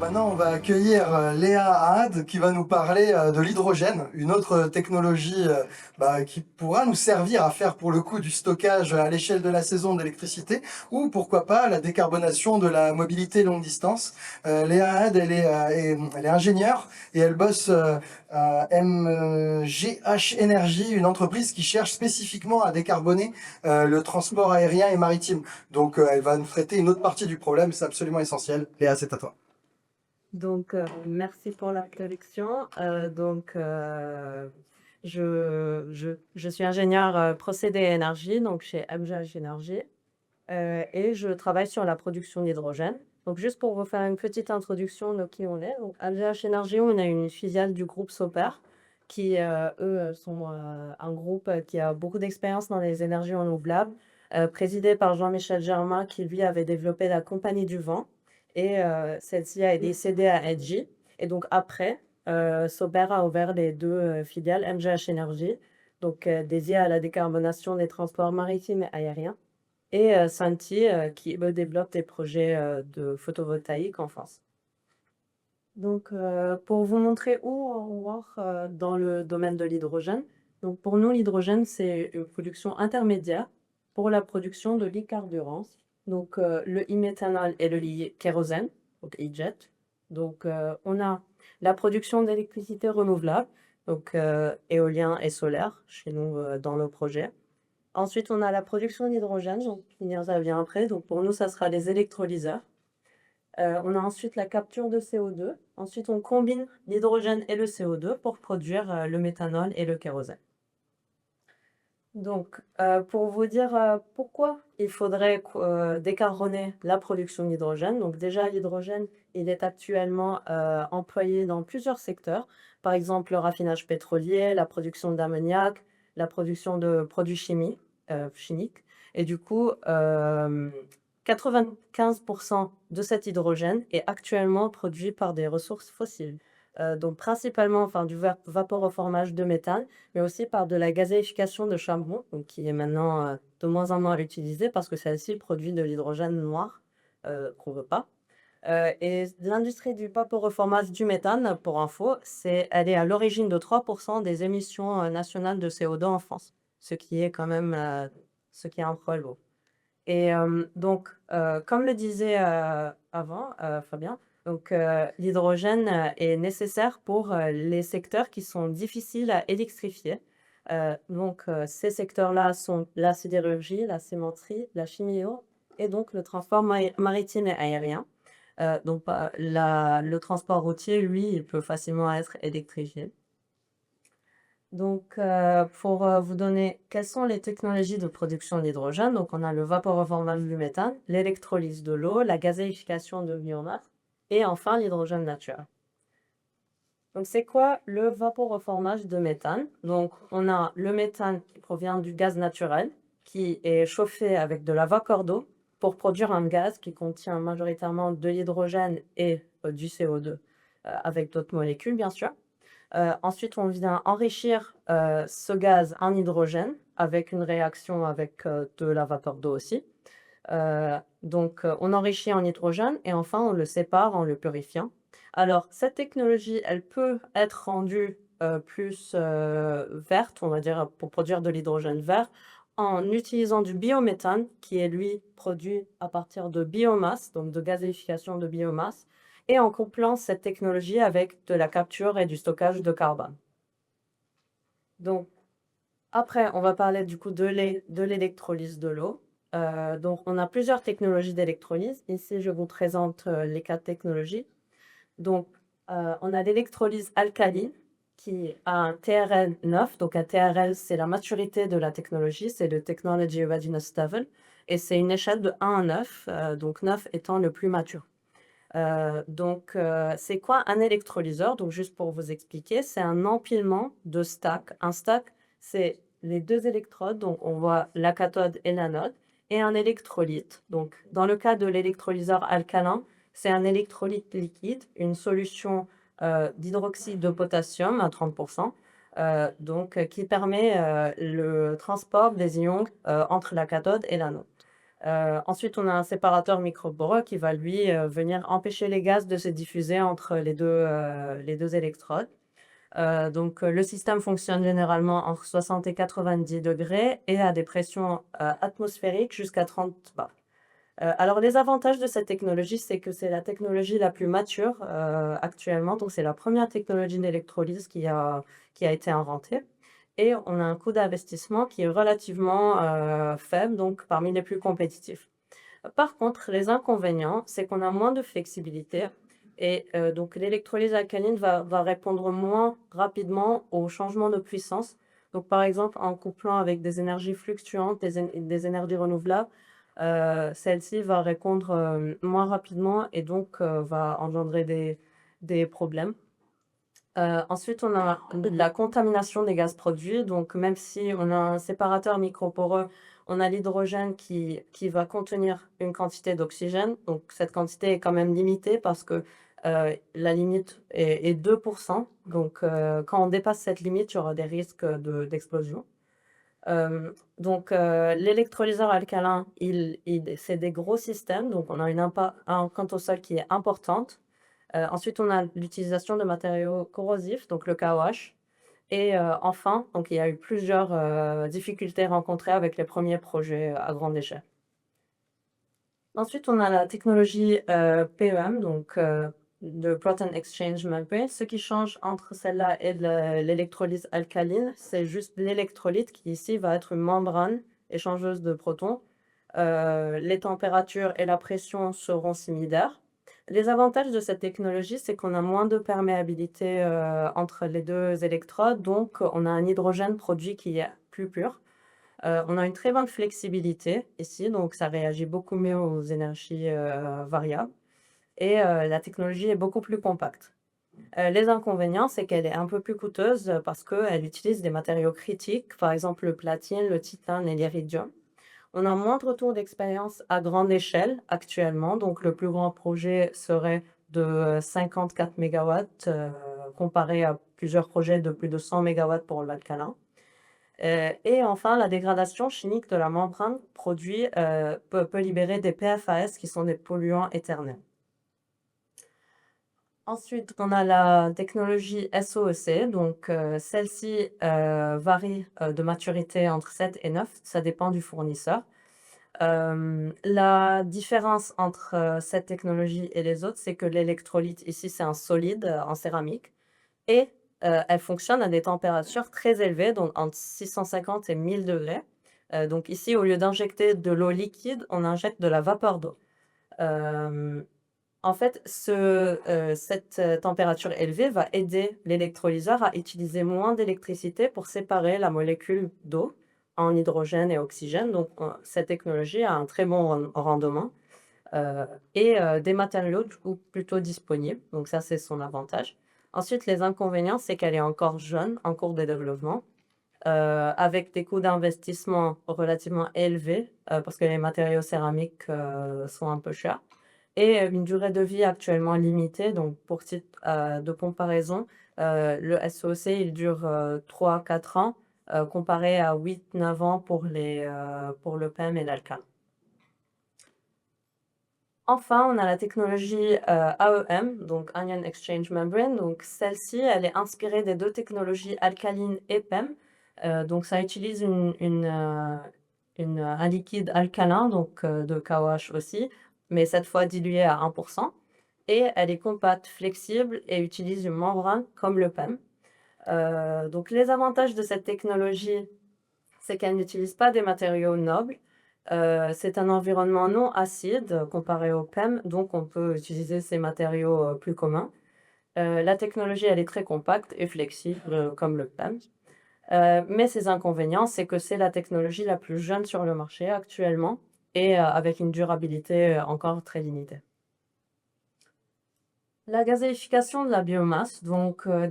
Maintenant, on va accueillir Léa Ahad qui va nous parler de l'hydrogène, une autre technologie qui pourra nous servir à faire pour le coup du stockage à l'échelle de la saison d'électricité ou pourquoi pas la décarbonation de la mobilité longue distance. Léa Ahad, elle est ingénieure et elle bosse à MGH Energy, une entreprise qui cherche spécifiquement à décarboner le transport aérien et maritime. Donc, elle va nous traiter une autre partie du problème, c'est absolument essentiel. Léa, c'est à toi. Merci pour l'introduction. Je suis ingénieure procédés et énergie, donc chez MGH Énergie, et je travaille sur la production d'hydrogène. Donc, juste pour vous faire une petite introduction de qui on est. Donc, MGH Énergie, on est une filiale du groupe Soper, qui, eux, sont un groupe qui a beaucoup d'expérience dans les énergies renouvelables, présidé par Jean-Michel Germain, qui lui avait développé la Compagnie du Vent. Et celle-ci a été cédée à Engie. Et donc après, Sober a ouvert les deux filiales MGH Énergie, donc dédiées à la décarbonation des transports maritimes et aériens, et Santi, qui eux développe des projets de photovoltaïque en France. Donc, pour vous montrer où on va dans le domaine de l'hydrogène. Donc, pour nous, l'hydrogène, c'est une production intermédiaire pour la production de l'e-carburant. Donc, le e-méthanol et le kérosène, donc e-jet. Donc, on a la production d'électricité renouvelable, donc éolien et solaire chez nous dans nos projets. Ensuite, on a la production d'hydrogène, donc qui vient après. Donc, pour nous, ça sera les électrolyseurs. On a ensuite la capture de CO2. Ensuite, on combine l'hydrogène et le CO2 pour produire le méthanol et le kérosène. Donc, pour vous dire pourquoi il faudrait décarboner la production d'hydrogène. Donc déjà, l'hydrogène, il est actuellement employé dans plusieurs secteurs. Par exemple, le raffinage pétrolier, la production d'ammoniac, la production de produits chimiques. Et du coup, 95% de cet hydrogène est actuellement produit par des ressources fossiles. Donc principalement enfin, du vaporeformage de méthane, mais aussi par de la gazéification de charbon, donc qui est maintenant de moins en moins utilisée parce que celle-ci produit de l'hydrogène noir qu'on ne veut pas. Et l'industrie du vaporeformage du méthane, pour info, elle est à l'origine de 3% des émissions nationales de CO2 en France, ce qui est quand même ce qui est un poids lourd. Et comme le disait avant Fabien, donc l'hydrogène est nécessaire pour les secteurs qui sont difficiles à électrifier. Ces secteurs-là sont la sidérurgie, la cimenterie, la chimio et donc le transport maritime et aérien. Le transport routier, lui, il peut facilement être électrifié. Donc, pour vous donner quelles sont les technologies de production d'hydrogène, donc on a le vaporeformage du méthane, l'électrolyse de l'eau, la gazéification de biomasse et enfin l'hydrogène naturel. Donc, c'est quoi le vaporeformage de méthane? Donc, on a le méthane qui provient du gaz naturel, qui est chauffé avec de la vapeur d'eau pour produire un gaz qui contient majoritairement de l'hydrogène et du CO2, avec d'autres molécules, bien sûr. Ensuite, on vient enrichir ce gaz en hydrogène avec une réaction avec de la vapeur d'eau aussi. On enrichit en hydrogène et enfin, on le sépare en le purifiant. Alors, cette technologie, elle peut être rendue plus verte, on va dire, pour produire de l'hydrogène vert, en utilisant du biométhane, qui est lui produit à partir de biomasse, donc de gazéification de biomasse, et en couplant cette technologie avec de la capture et du stockage de carbone. Donc, après, on va parler du coup de l'électrolyse de l'eau. Donc, on a plusieurs technologies d'électrolyse. Ici, je vous présente les 4 technologies. Donc, on a l'électrolyse alcaline qui a un TRL 9. Donc, un TRL, c'est la maturité de la technologie, c'est le Technology Readiness Level. Et c'est une échelle de 1 à 9, donc 9 étant le plus mature. C'est quoi un électrolyseur? Donc, juste pour vous expliquer, c'est un empilement de stacks. Un stack, c'est les deux électrodes, donc on voit la cathode et l'anode, et un électrolyte. Donc, dans le cas de l'électrolyseur alcalin, c'est un électrolyte liquide, une solution d'hydroxyde de potassium à 30%, qui permet le transport des ions entre la cathode et l'anode. Ensuite, on a un séparateur microporeux qui va lui, venir empêcher les gaz de se diffuser entre les 2 électrodes. Le système fonctionne généralement entre 60 et 90 degrés et à des pressions, atmosphériques jusqu'à 30 bars. Alors les avantages de cette technologie, c'est que c'est la technologie la plus mature, actuellement. Donc c'est la première technologie d'électrolyse qui a été inventée et on a un coût d'investissement qui est relativement, faible, donc parmi les plus compétitifs. Par contre, les inconvénients, c'est qu'on a moins de flexibilité et donc l'électrolyse alcaline va répondre moins rapidement aux changements de puissance. Donc par exemple, en couplant avec des énergies fluctuantes, des énergies renouvelables, celle-ci va répondre, moins rapidement et donc va engendrer des problèmes. Ensuite, on a la contamination des gaz produits. Donc, même si on a un séparateur microporeux, on a l'hydrogène qui va contenir une quantité d'oxygène. Donc, cette quantité est quand même limitée parce que la limite est 2%. Donc, quand on dépasse cette limite, il y aura des risques d'explosion. L'électrolyseur alcalin, c'est des gros systèmes. Donc, on a une empreinte au sol qui est importante. Ensuite, on a l'utilisation de matériaux corrosifs, donc le KOH. Et enfin, donc il y a eu plusieurs difficultés rencontrées avec les premiers projets à grande échelle. Ensuite, on a la technologie PEM, de Proton Exchange Membrane. Ce qui change entre celle-là et l'électrolyse alcaline, c'est juste l'électrolyte qui ici va être une membrane échangeuse de protons. Les températures et la pression seront similaires. Les avantages de cette technologie, c'est qu'on a moins de perméabilité entre les 2 électrodes, donc on a un hydrogène produit qui est plus pur. On a une très bonne flexibilité ici, donc ça réagit beaucoup mieux aux énergies variables et la technologie est beaucoup plus compacte. Les inconvénients, c'est qu'elle est un peu plus coûteuse parce qu'elle utilise des matériaux critiques, par exemple le platine, le titane et l'iridium. On a moins de retours d'expérience à grande échelle actuellement, donc le plus grand projet serait de 54 mégawatts, comparé à plusieurs projets de plus de 100 mégawatts pour l'alcalin. Et enfin, la dégradation chimique de la membrane produit, peut libérer des PFAS qui sont des polluants éternels. Ensuite, on a la technologie SOEC, celle-ci, varie, de maturité entre 7 et 9, ça dépend du fournisseur. La différence entre, cette technologie et les autres, c'est que l'électrolyte ici, c'est un solide, en céramique et elle fonctionne à des températures très élevées, donc entre 650 et 1000 degrés. Donc ici, au lieu d'injecter de l'eau liquide, on injecte de la vapeur d'eau. Hem, En fait, cette température élevée va aider l'électrolyseur à utiliser moins d'électricité pour séparer la molécule d'eau en hydrogène et oxygène. Donc cette technologie a un très bon rendement, et des matériaux du coup plutôt disponibles. Donc ça, c'est son avantage. Ensuite, les inconvénients, c'est qu'elle est encore jeune, en cours de développement, avec des coûts d'investissement relativement élevés, parce que les matériaux céramiques, sont un peu chers et une durée de vie actuellement limitée. Donc pour titre, de comparaison, le SOC, il dure, 3-4 ans, comparé à 8-9 ans pour le PEM et l'alcalin. Enfin, on a la technologie, AEM, donc Anion Exchange Membrane. Donc celle-ci, elle est inspirée des 2 technologies alcaline et PEM. Donc ça utilise un liquide alcalin, de KOH aussi, mais cette fois dilué à 1 et elle est compacte, flexible et utilise une membrane comme le PEM. Donc les avantages de cette technologie, c'est qu'elle n'utilise pas des matériaux nobles. C'est un environnement non acide, comparé au PEM, donc on peut utiliser ces matériaux, plus communs. La technologie, elle est très compacte et flexible, comme le PEM. Mais ses inconvénients, c'est que c'est la technologie la plus jeune sur le marché actuellement et avec une durabilité, encore très limitée. La gazéification de la biomasse,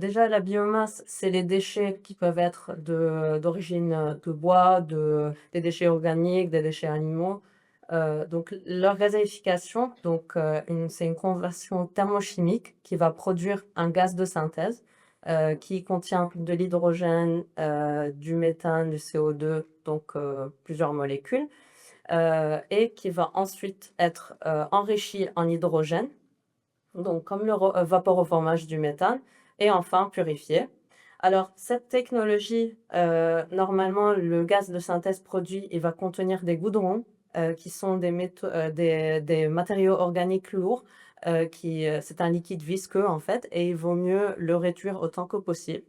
déjà la biomasse, c'est les déchets qui peuvent être d'origine, de bois, des déchets organiques, des déchets animaux. Leur gazéification, c'est une conversion thermochimique qui va produire un gaz de synthèse, qui contient de l'hydrogène, du méthane, du CO2, plusieurs molécules. et qui va ensuite être enrichi en hydrogène, donc comme le vaporeformage du méthane, et enfin purifié. Alors, cette technologie, normalement, le gaz de synthèse produit, il va contenir des goudrons, qui sont des matériaux organiques lourds, c'est un liquide visqueux en fait, et il vaut mieux le réduire autant que possible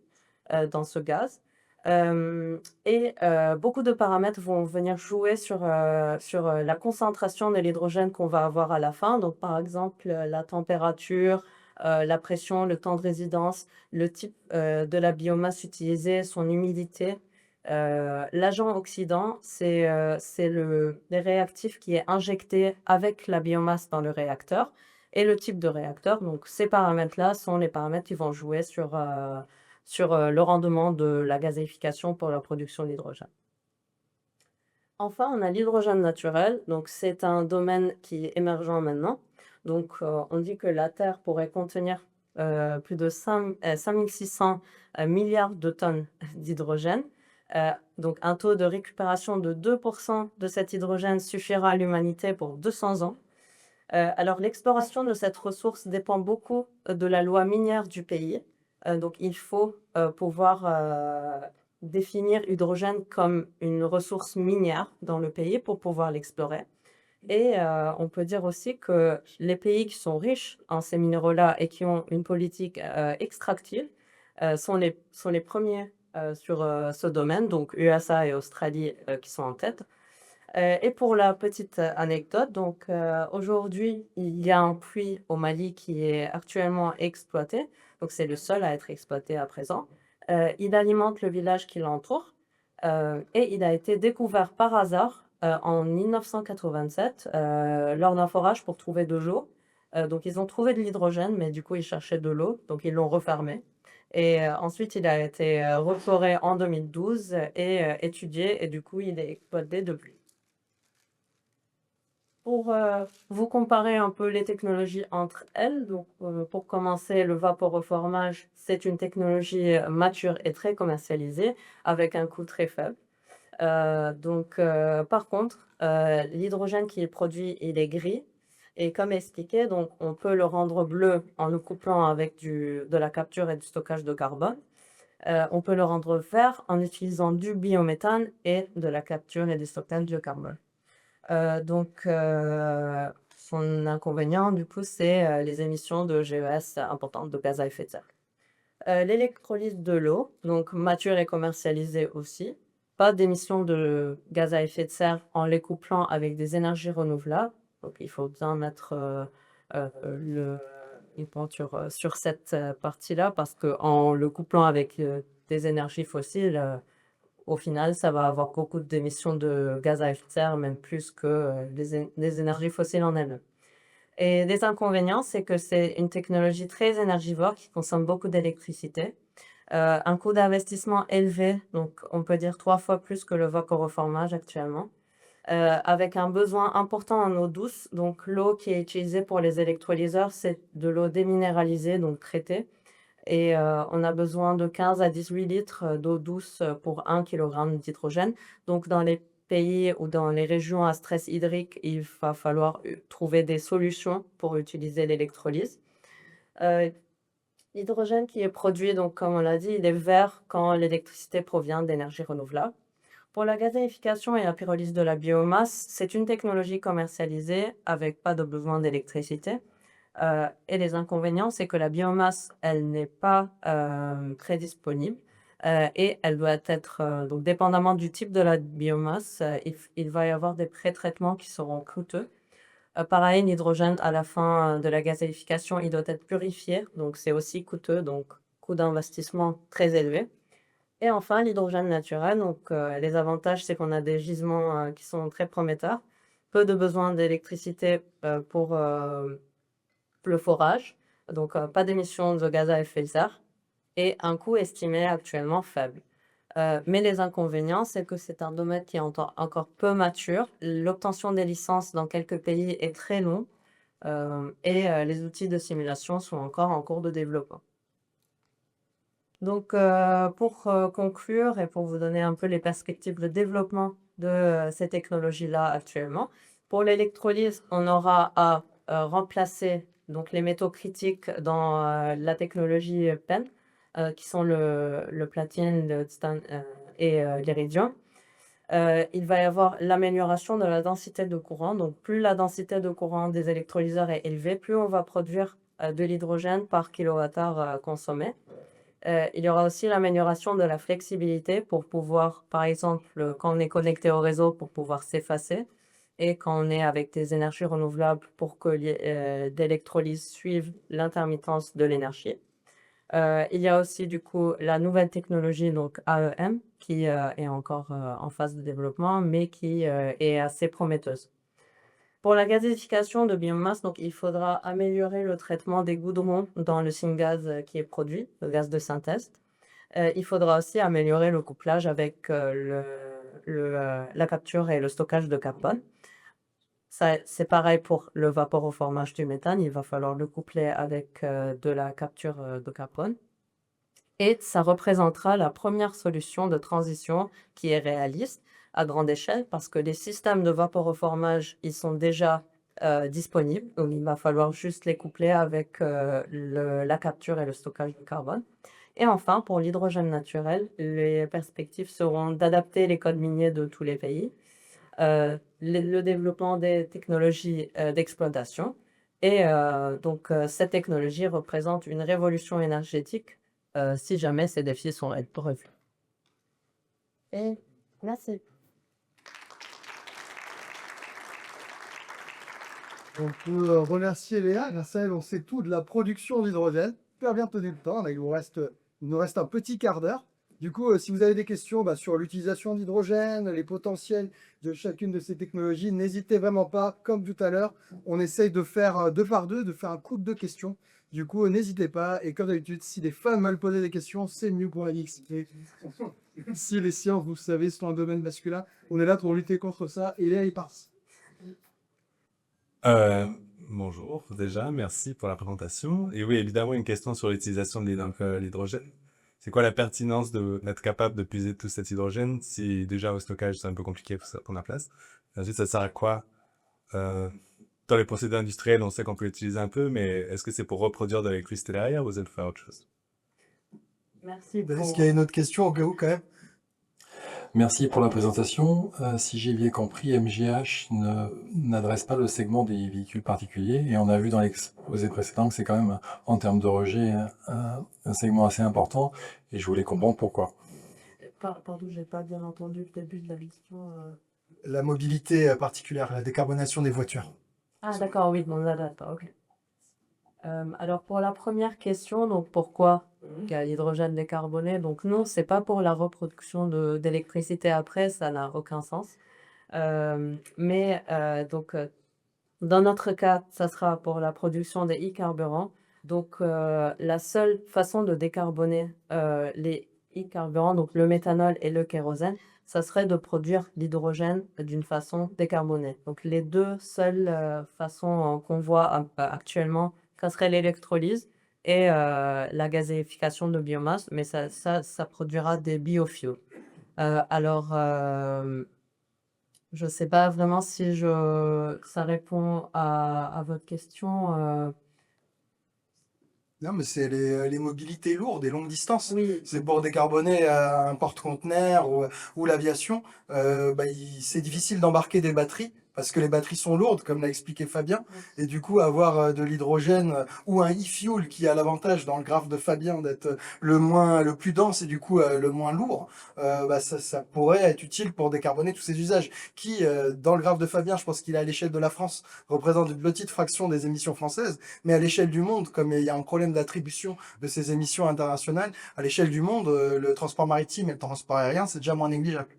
dans ce gaz. Beaucoup de paramètres vont venir jouer sur la concentration de l'hydrogène qu'on va avoir à la fin. Donc, par exemple, la température, la pression, le temps de résidence, le type de la biomasse utilisée, son humidité. L'agent oxydant, c'est les réactifs qui est injecté avec la biomasse dans le réacteur et le type de réacteur. Donc, ces paramètres-là sont les paramètres qui vont jouer sur le rendement de la gazéification pour la production d'hydrogène. Enfin, on a l'hydrogène naturel. Donc, c'est un domaine qui est émergent maintenant. Donc, on dit que la Terre pourrait contenir plus de 5600 milliards de tonnes d'hydrogène. Donc, un taux de récupération de 2% de cet hydrogène suffira à l'humanité pour 200 ans. Alors, l'exploration de cette ressource dépend beaucoup de la loi minière du pays. Donc, il faut pouvoir définir l'hydrogène comme une ressource minière dans le pays pour pouvoir l'explorer. Et on peut dire aussi que les pays qui sont riches en ces minéraux-là et qui ont une politique extractive sont les premiers sur ce domaine, donc USA et Australie qui sont en tête. Et pour la petite anecdote, donc aujourd'hui, il y a un puits au Mali qui est actuellement exploité. Donc c'est le seul à être exploité à présent. Il alimente le village qui l'entoure et il a été découvert par hasard en 1987 lors d'un forage pour trouver de l'eau. Donc ils ont trouvé de l'hydrogène, mais du coup ils cherchaient de l'eau, donc ils l'ont refermé. Et ensuite il a été reforé en 2012 et étudié et du coup il est exploité depuis. Pour vous comparer un peu les technologies entre elles, donc pour commencer, le vaporeformage, c'est une technologie mature et très commercialisée avec un coût très faible. Par contre, l'hydrogène qui est produit, il est gris. Et comme expliqué, donc, on peut le rendre bleu en le couplant avec de la capture et du stockage de carbone. On peut le rendre vert en utilisant du biométhane et de la capture et du stockage de carbone. Son inconvénient, du coup, c'est les émissions de GES importantes, de gaz à effet de serre. L'électrolyse de l'eau, donc mature et commercialisée aussi. Pas d'émissions de gaz à effet de serre en les couplant avec des énergies renouvelables. Donc, il faut bien mettre une pointure sur cette partie-là parce qu'en le couplant avec des énergies fossiles, au final, ça va avoir beaucoup d'émissions de gaz à effet de serre, même plus que les énergies fossiles en elles-mêmes. Et des inconvénients, c'est que c'est une technologie très énergivore qui consomme beaucoup d'électricité. Un coût d'investissement élevé, donc on peut dire 3 fois plus que le vaporeformage actuellement. Avec un besoin important en eau douce. Donc l'eau qui est utilisée pour les électrolyseurs, c'est de l'eau déminéralisée, donc traitée. Et on a besoin de 15 à 18 litres d'eau douce pour 1 kg d'hydrogène. Donc dans les pays ou dans les régions à stress hydrique, il va falloir trouver des solutions pour utiliser l'électrolyse. L'hydrogène qui est produit, donc comme on l'a dit, il est vert quand l'électricité provient d'énergie renouvelable. Pour la gazéification et la pyrolyse de la biomasse, c'est une technologie commercialisée avec pas de besoin d'électricité. Et les inconvénients, c'est que la biomasse, elle n'est pas très disponible et elle doit être, donc dépendamment du type de la biomasse, il va y avoir des pré-traitements qui seront coûteux. Pareil, l'hydrogène, à la fin de la gazéification, il doit être purifié, donc c'est aussi coûteux, donc coût d'investissement très élevé. Et enfin, l'hydrogène naturel, donc les avantages, c'est qu'on a des gisements qui sont très prometteurs, peu de besoin d'électricité pour le forage, donc pas d'émissions de gaz à effet de serre et un coût estimé actuellement faible. Mais les inconvénients, c'est que c'est un domaine qui est encore peu mature. L'obtention des licences dans quelques pays est très long et les outils de simulation sont encore en cours de développement. Donc, pour conclure et pour vous donner un peu les perspectives de développement de ces technologies-là actuellement. Pour l'électrolyse, on aura à remplacer donc, les métaux critiques dans la technologie PEN, qui sont le platine, le titane et l'iridium. Il va y avoir l'amélioration de la densité de courant. Donc, plus la densité de courant des électrolyseurs est élevée, plus on va produire de l'hydrogène par kilowattheure consommé. Il y aura aussi l'amélioration de la flexibilité pour pouvoir, par exemple, quand on est connecté au réseau, pour pouvoir s'effacer et quand on est avec des énergies renouvelables pour que l'électrolyse suive l'intermittence de l'énergie. Il y a aussi du coup la nouvelle technologie, donc AEM, qui est encore en phase de développement, mais qui est assez prometteuse. Pour la gazéification de biomasse, donc, il faudra améliorer le traitement des goudrons dans le syngas qui est produit, le gaz de synthèse. Il faudra aussi améliorer le couplage avec la capture et le stockage de carbone. Ça, c'est pareil pour le vaporoformage du méthane. Il va falloir le coupler avec de la capture de carbone. Et ça représentera la première solution de transition qui est réaliste à grande échelle parce que les systèmes de vaporoformage, ils sont déjà disponibles. Donc, il va falloir juste les coupler avec la capture et le stockage de carbone. Et enfin, pour l'hydrogène naturel, les perspectives seront d'adapter les codes miniers de tous les pays, le développement des technologies d'exploitation. Et donc, cette technologie représente une révolution énergétique si jamais ces défis sont revus. Et merci. On peut remercier Léa. Grâce à elle, on sait tout de la production d'hydrogène. Super bien tenu le temps. Là, il nous reste un petit quart d'heure. Du coup, si vous avez des questions sur l'utilisation d'hydrogène, les potentiels de chacune de ces technologies, n'hésitez vraiment pas. Comme tout à l'heure, on essaye de faire deux par deux, de faire un coup de questions. Du coup, n'hésitez pas. Et comme d'habitude, si des femmes veulent poser des questions, c'est mieux pour la mixité. Si les sciences, vous savez, sont un domaine masculin, on est là pour lutter contre ça. Et Léa, il part. Euh, Bonjour, déjà, merci pour la présentation. Et oui, évidemment, une question sur l'utilisation de l'hydrogène. C'est quoi la pertinence d'être capable de puiser tout cet hydrogène si déjà au stockage c'est un peu compliqué pour ça prendre la place? Ensuite, ça sert à quoi? Dans les procédés industriels, on sait qu'on peut l'utiliser un peu, mais est-ce que c'est pour reproduire de l'électricité derrière ou c'est pour faire autre chose? Merci Est-ce qu'il y a une autre question au cas où, quand même? Merci pour la présentation. Si j'ai bien compris, MGH n'adresse pas le segment des véhicules particuliers et on a vu dans l'exposé précédent que c'est quand même, en termes de rejet, un segment assez important et je voulais comprendre pourquoi. Pardon, j'ai pas bien entendu le début de la question. La mobilité particulière, la décarbonation des voitures. Ah d'accord, oui, bon, là, d'accord, ok. Alors pour la première question, donc pourquoi il y a l'hydrogène décarboné? Donc non, c'est pas pour la reproduction d'électricité après, ça n'a aucun sens. Mais dans notre cas, ça sera pour la production des e-carburants. Donc la seule façon de décarboner les e-carburants, donc le méthanol et le kérosène, ça serait de produire l'hydrogène d'une façon décarbonée. Donc les deux seules façons qu'on voit actuellement, ça serait l'électrolyse et la gazéification de biomasse, mais ça produira des biofuels. Alors, je ne sais pas vraiment si ça répond à votre question. Non, mais c'est les mobilités lourdes et longues distances. Oui, C'est pour décarboner un porte-conteneur ou l'aviation. C'est difficile d'embarquer des batteries parce que les batteries sont lourdes, comme l'a expliqué Fabien. Et du coup, avoir de l'hydrogène ou un e-fuel qui a l'avantage dans le graphe de Fabien d'être le plus dense et du coup le moins lourd, ça pourrait être utile pour décarboner tous ces usages qui, dans le graphe de Fabien, je pense qu'il est à l'échelle de la France, représente une petite fraction des émissions françaises. Mais à l'échelle du monde, comme il y a un problème d'attribution de ces émissions internationales, à l'échelle du monde, le transport maritime et le transport aérien, c'est déjà moins négligeable.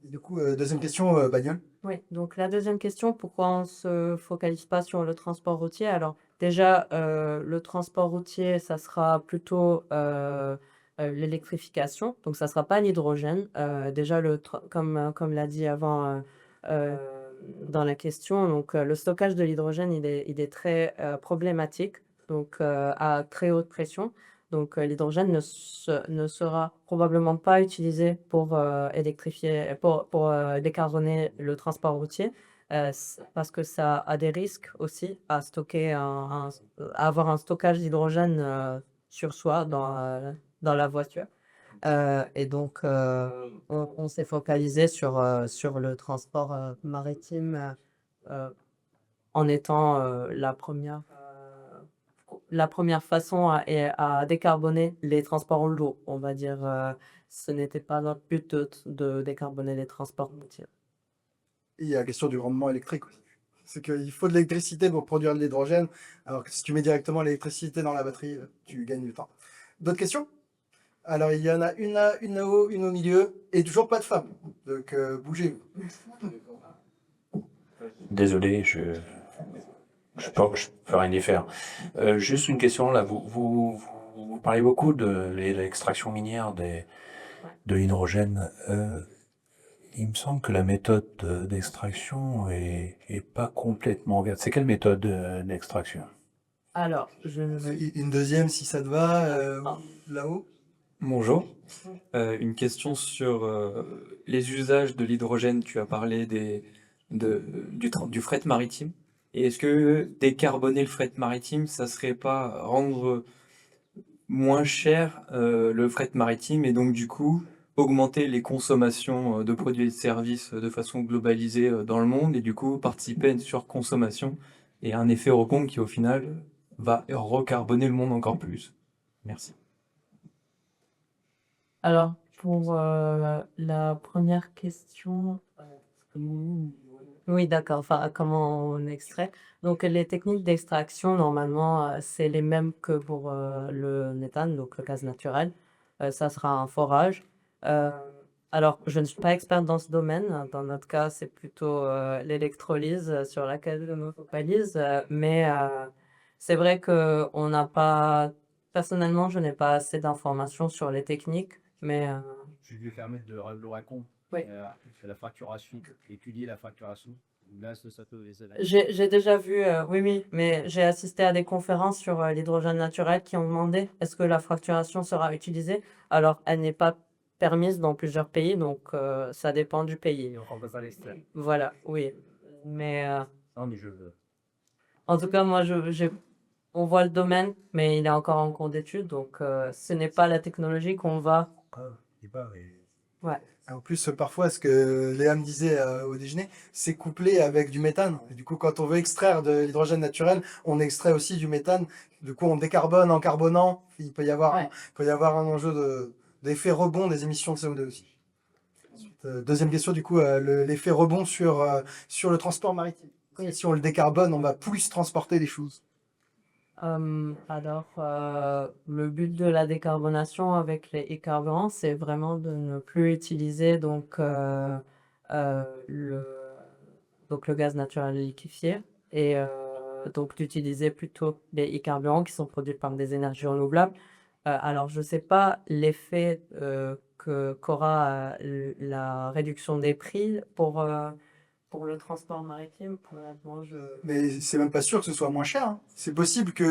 Et du coup, deuxième question, bagnole. oui. Donc la deuxième question, pourquoi on ne se focalise pas sur le transport routier? Alors déjà, le transport routier, ça sera plutôt l'électrification, donc ça ne sera pas l'hydrogène. Déjà, comme l'a dit avant euh, dans la question, donc le stockage de l'hydrogène, il est très problématique, donc à très haute pression. Donc, l'hydrogène ne sera probablement pas utilisé pour électrifier, pour décarboner le transport routier, parce que ça a des risques aussi à stocker à avoir un stockage d'hydrogène sur soi dans la voiture. Et donc, on s'est focalisé sur le transport maritime en étant la première façon à décarboner les transports lourds, on va dire. Ce n'était pas notre but de décarboner les transports routiers. Et il y a la question du rendement électrique aussi. C'est qu'il faut de l'électricité pour produire de l'hydrogène, alors que si tu mets directement l'électricité dans la batterie, tu gagnes du temps. D'autres questions? Alors, il y en a une là, une là-haut, une au milieu, et toujours pas de femme. Donc, bougez. Désolé, je peux rien y faire. Juste une question, là, vous parlez beaucoup de l'extraction minière de l'hydrogène. Il me semble que la méthode d'extraction est pas complètement verte. C'est quelle méthode d'extraction? Alors, Une deuxième, si ça te va, là-haut. Bonjour. Une question sur les usages de l'hydrogène. Tu as parlé du fret maritime. Et est-ce que décarboner le fret maritime, ça serait pas rendre moins cher le fret maritime et donc du coup augmenter les consommations de produits et de services de façon globalisée dans le monde et du coup participer à une surconsommation et un effet rebond qui au final va recarboner le monde encore plus? Merci. Alors, pour la première question, oui, d'accord, enfin, comment on extrait. Donc, les techniques d'extraction, normalement, c'est les mêmes que pour le méthane, donc le gaz naturel. Ça sera un forage. Alors, je ne suis pas experte dans ce domaine. Dans notre cas, c'est plutôt l'électrolyse sur laquelle je me focalise. Mais c'est vrai que on n'a pas. Personnellement, je n'ai pas assez d'informations sur les techniques, mais Je vais permettre de le raconter. oui. La fracturation, étudier la fracturation. Là, ça peut les aider. J'ai déjà vu, oui, mais j'ai assisté à des conférences sur l'hydrogène naturel qui ont demandé est-ce que la fracturation sera utilisée? Alors, elle n'est pas permise dans plusieurs pays, donc ça dépend du pays. On peut pas l'extraire. Voilà, oui. Mais Non, mais je veux. en tout cas, moi, on voit le domaine, mais il est encore en cours d'étude, donc ce n'est pas la technologie qu'on va. Ouais. En plus, parfois, ce que Léa me disait au déjeuner, c'est couplé avec du méthane. Et du coup, quand on veut extraire de l'hydrogène naturel, on extrait aussi du méthane. Du coup, on décarbone en carbonant. Il peut y avoir, Ouais. un enjeu d'effet rebond des émissions de CO2 aussi. Ensuite, deuxième question, du coup, l'effet rebond sur le transport maritime. Oui. Si on le décarbone, on va plus transporter des choses. Alors, le but de la décarbonation avec les e-carburants, c'est vraiment de ne plus utiliser donc le gaz naturel liquéfié et donc d'utiliser plutôt les e-carburants qui sont produits par des énergies renouvelables. Alors, je ne sais pas l'effet qu'aura la réduction des prix pour le transport maritime. Honnêtement, Mais c'est même pas sûr que ce soit moins cher, hein. C'est possible que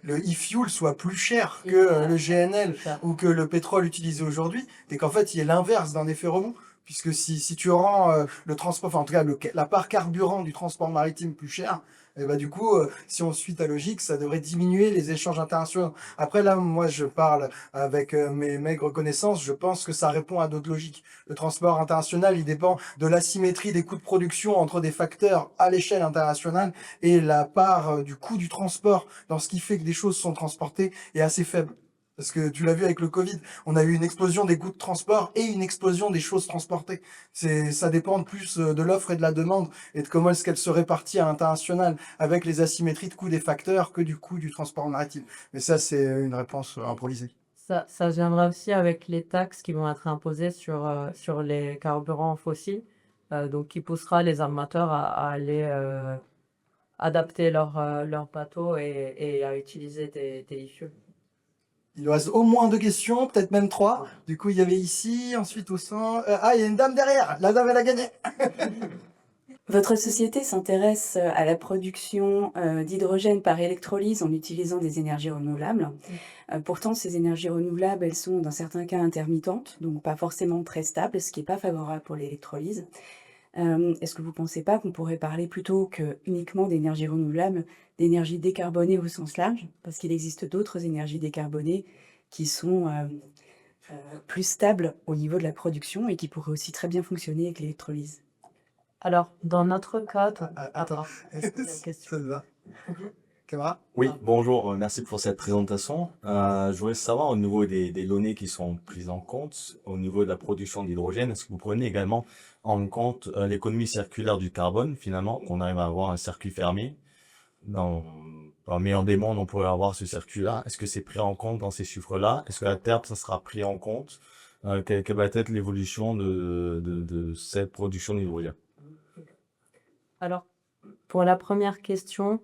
le e-fuel soit plus cher que le GNL ou que le pétrole utilisé aujourd'hui, et qu'en fait, il y ait l'inverse d'un effet rebond. Puisque si tu rends le transport, enfin en tout cas la part carburant du transport maritime plus cher, et bah du coup, si on suit ta logique, ça devrait diminuer les échanges internationaux. Après là, moi je parle avec mes maigres connaissances, je pense que ça répond à d'autres logiques. Le transport international, il dépend de l'asymétrie des coûts de production entre des facteurs à l'échelle internationale, et la part du coût du transport dans ce qui fait que des choses sont transportées est assez faible. Parce que tu l'as vu avec le Covid, on a eu une explosion des coûts de transport et une explosion des choses transportées. Ça dépend plus de l'offre et de la demande et de comment est-ce qu'elle se répartit à l'international avec les asymétries de coûts des facteurs que du coût du transport maritime. Mais ça, c'est une réponse improvisée. Ça viendra aussi avec les taxes qui vont être imposées sur les carburants fossiles, donc qui poussera les armateurs à aller adapter leur bateau et à utiliser des e-fuels. Il nous reste au moins 2 questions, peut-être même 3. Du coup, il y avait ici, ensuite au centre. Il y a une dame derrière. La dame, elle a gagné. Votre société s'intéresse à la production d'hydrogène par électrolyse en utilisant des énergies renouvelables. Pourtant, ces énergies renouvelables, elles sont dans certains cas intermittentes, donc pas forcément très stables, ce qui n'est pas favorable pour l'électrolyse. Est-ce que vous ne pensez pas qu'on pourrait parler plutôt que uniquement d'énergie renouvelable, d'énergie décarbonée au sens large? Parce qu'il existe d'autres énergies décarbonées qui sont plus stables au niveau de la production et qui pourraient aussi très bien fonctionner avec l'électrolyse. Alors, dans notre cas, Attends, est-ce que tu as une question? ça te va? Caméra? Oui, bonjour, merci pour cette présentation. Je voulais savoir au niveau des données qui sont prises en compte, au niveau de la production d'hydrogène, est-ce que vous prenez également en compte l'économie circulaire du carbone, finalement, qu'on arrive à avoir un circuit fermé? Dans le meilleur des mondes, on pourrait avoir ce circuit-là. Est-ce que c'est pris en compte dans ces chiffres-là? Est-ce qu'à terme, ça sera pris en compte? Quelle va être l'évolution de cette production d'hydrogène? Alors, pour la première question,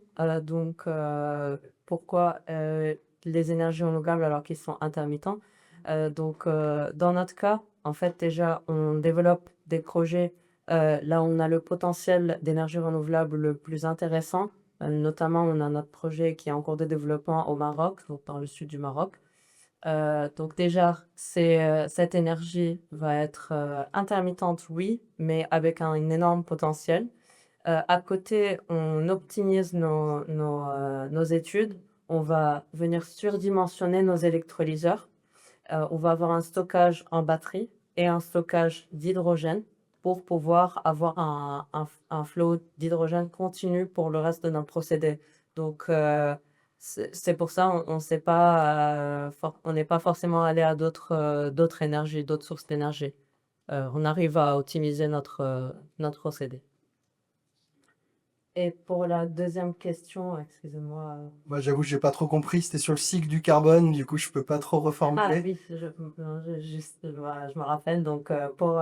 pourquoi les énergies renouvelables alors qu'ils sont intermittents? Dans notre cas, en fait, déjà, on développe des projets là où on a le potentiel d'énergie renouvelable le plus intéressant. Notamment, on a notre projet qui est en cours de développement au Maroc, donc dans le sud du Maroc. Donc déjà, cette énergie va être intermittente, oui, mais avec un énorme potentiel. À côté, on optimise nos études. On va venir surdimensionner nos électrolyseurs. On va avoir un stockage en batterie et un stockage d'hydrogène pour pouvoir avoir un flot d'hydrogène continu pour le reste de notre procédé. Donc, c'est pour ça on sait pas, on n'est pas forcément allé à d'autres énergies, d'autres sources d'énergie. On arrive à optimiser notre procédé. Et pour la deuxième question, excusez-moi. Moi, j'avoue, j'ai pas trop compris. C'était sur le cycle du carbone, du coup, je peux pas trop Ah reformuler. oui, voilà, je me rappelle. Donc, pour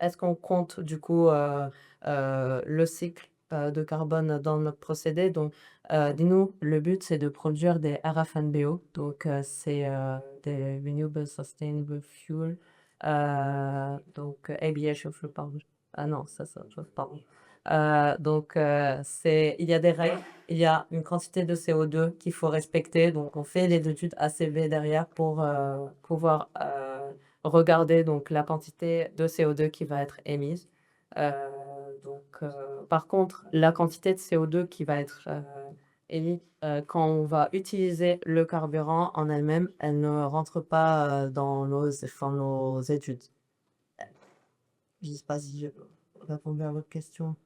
est-ce qu'on compte du coup le cycle de carbone dans notre procédé? Donc, nous, le but, c'est de produire des RFNBO. Donc, c'est des Renewable Sustainable Fuel. Aviation Fuel, pardon. Ah non, pardon. Il y a des règles, il y a une quantité de CO2 qu'il faut respecter. Donc, on fait les études ACV derrière pour pouvoir regarder donc, la quantité de CO2 qui va être émise. Par contre, la quantité de CO2 qui va être émise quand on va utiliser le carburant en elle-même, elle ne rentre pas dans nos études. Je ne sais pas si je réponds à votre question.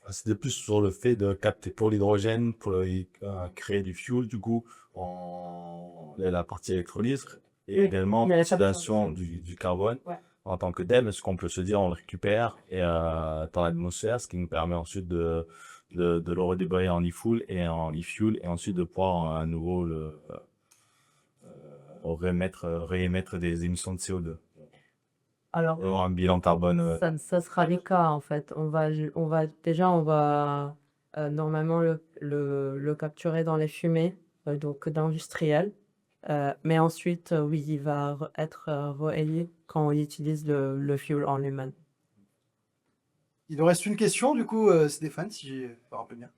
C'était plus sur le fait de capter pour l'hydrogène, pour créer du fuel, du coup, la partie électrolyse, et Oui, également il y a la l'utilisation du carbone Ouais. en tant que tel, ce qu'on peut se dire, on le récupère et, dans l'atmosphère, ce qui nous permet ensuite de le redéployer en e-fuel et ensuite de pouvoir à nouveau réémettre des émissions de CO2. Alors, Avoir un bilan carbone. ça sera le cas en fait. On va normalement le capturer dans les fumées, donc d'industriel. Mais ensuite, oui, il va être réélé quand on utilise le fuel en lui-même. Il nous reste une question, du coup, Stéphane, si j'ai me rappelle bien.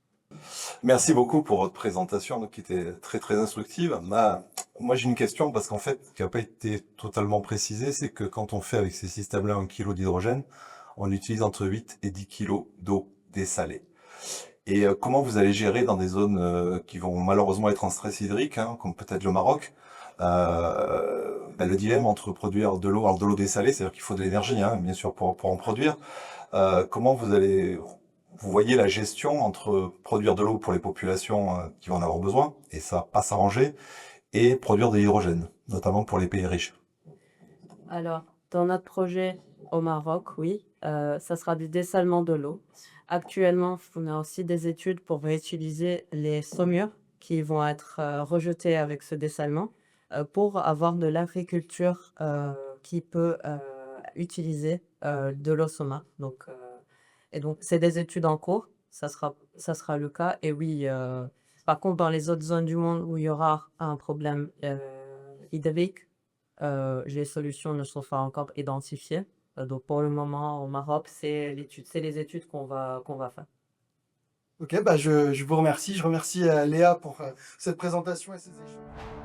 Merci beaucoup pour votre présentation qui était très très instructive. Moi j'ai une question parce qu'en fait, ce qui n'a pas été totalement précisé, c'est que quand on fait avec ces systèmes-là 1 kg d'hydrogène, on utilise entre 8 et 10 kg d'eau dessalée. Et comment vous allez gérer dans des zones qui vont malheureusement être en stress hydrique, hein, comme peut-être le Maroc, le dilemme entre produire de l'eau, alors de l'eau dessalée, c'est-à-dire qu'il faut de l'énergie, hein, bien sûr, pour en produire. Comment vous voyez la gestion entre produire de l'eau pour les populations qui vont en avoir besoin, et ça va pas s'arranger, et produire de l'hydrogène, notamment pour les pays riches. Alors, dans notre projet au Maroc, oui, ça sera du dessalement de l'eau. Actuellement, on a aussi des études pour réutiliser les saumures qui vont être rejetées avec ce dessalement pour avoir de l'agriculture qui peut utiliser de l'eau saumâtre. Donc, c'est des études en cours, ça sera le cas. Et oui, par contre, dans les autres zones du monde où il y aura un problème hydrique, les solutions ne sont pas encore identifiées. Donc pour le moment, au Maroc, c'est les études qu'on va faire. Ok, bah je vous remercie. Je remercie Léa pour cette présentation et ces échanges.